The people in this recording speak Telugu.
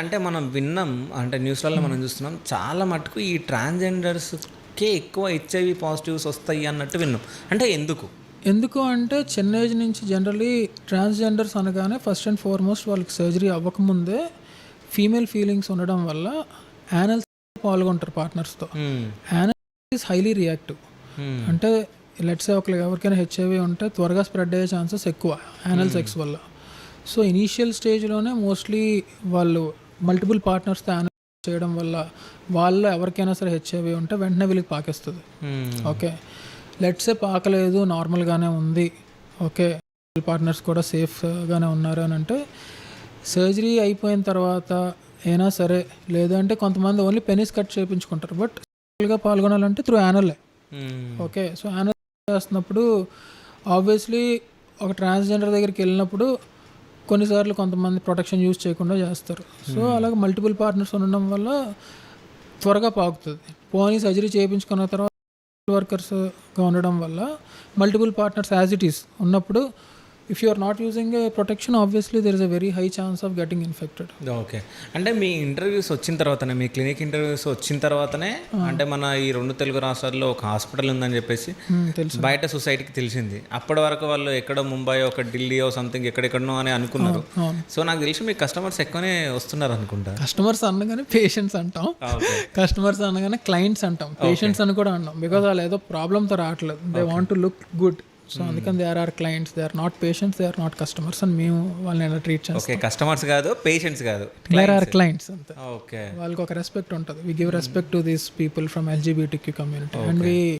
అంటే మనం విన్నాం, అంటే న్యూస్లలో మనం చూస్తున్నాం చాలా మటుకు ఈ ట్రాన్స్జెండర్స్కే ఎక్కువ హెచ్ఐవి పాజిటివ్స్ వస్తాయి అన్నట్టు విన్నాం. అంటే ఎందుకు అంటే చిన్న ఏజ్ నుంచి జనరలీ ట్రాన్స్జెండర్స్ అనగానే ఫస్ట్ అండ్ ఫార్మోస్ట్ వాళ్ళకి సర్జరీ అవ్వకముందే ఫీమేల్ ఫీలింగ్స్ ఉండడం వల్ల యానల్ పాల్గొంటారు పార్ట్నర్స్తో. Anal is highly reactive. అంటే లెట్సే ఎవరికైనా హెచ్ఐవి ఉంటే త్వరగా స్ప్రెడ్ అయ్యే ఛాన్సెస్ ఎక్కువ యానల్ సెక్స్ వల్ల. సో ఇనీషియల్ స్టేజ్లోనే మోస్ట్లీ వాళ్ళు మల్టిపుల్ పార్ట్నర్స్తో యానల్ చేయడం వల్ల వాళ్ళు ఎవరికైనా సరే హెచ్ఐవి ఉంటే వెంటనే వీళ్ళకి పాకేస్తుంది. ఓకే, లెట్సే పాకలేదు, నార్మల్గానే ఉంది, ఓకే పార్ట్నర్స్ కూడా సేఫ్గానే ఉన్నారు అని అంటే సర్జరీ అయిపోయిన తర్వాత అయినా సరే, లేదంటే కొంతమంది ఓన్లీ పెనిస్ కట్ చేయించుకుంటారు, బట్ గా పాల్గొనాలంటే త్రూ యానల్లే. ఓకే, సో యానల్ చేస్తున్నప్పుడు ఆబ్వియస్లీ ఒక ట్రాన్స్జెండర్ దగ్గరికి వెళ్ళినప్పుడు కొన్నిసార్లు కొంతమంది ప్రొటెక్షన్ యూజ్ చేయకుండా చేస్తారు. సో అలాగే మల్టిపుల్ పార్ట్నర్స్ ఉండడం వల్ల త్వరగా పాకుతుంది. పోనీ సర్జరీ చేయించుకున్న తర్వాత వర్కర్స్గా ఉండడం వల్ల multiple partners as it is ఉన్నప్పుడు if you are not using a protection obviously there is a very high chance of getting infected. Okay, అంటే మీ ఇంటర్వ్యూస్ వచ్చిన తర్వాతనే, మీ క్లినిక్ ఇంటర్వ్యూస్ వచ్చిన తర్వాతనే అంటే మన ఈ 2 తెలుగు రాష్ట్రాల్లో ఒక హాస్పిటల్ ఉందని చెప్పేసి బయట సొసైటీకి తెలిసింది. అప్పటి వరకు వాళ్ళు ఎక్కడో ముంబై, ఒక ఢిల్లీయో సంథింగ్ ఎక్కడెక్కడనో అని అనుకున్నారు. సో నాకు తెలిసి మీ కస్టమర్స్ ఎక్కువనే వస్తున్నారు అనుకుంటా. కస్టమర్స్ అనగానే పేషెంట్స్ అంటాం, కస్టమర్స్ అనగానే క్లయింట్స్ అంటాం, పేషెంట్స్ అని కూడా అంటాం. బికాజ్ వాళ్ళు ఏదో ప్రాబ్లంతో రావట్లేదు, they want to look good. So అందుకని they are clients, they are not patients, they are not customers అని మేము వాళ్ళని ఎలా ట్రీట్ చేస్తాం. ఓకే, కస్టమర్స్ కాదు, పేషెంట్స్ కాదు, దే ఆర్ క్లయింట్స్ అంతే. ఓకే, వాళ్ళకి ఒక రెస్పెక్ట్ ఉంటుంది. We give respect to these people from LGBTQ community and we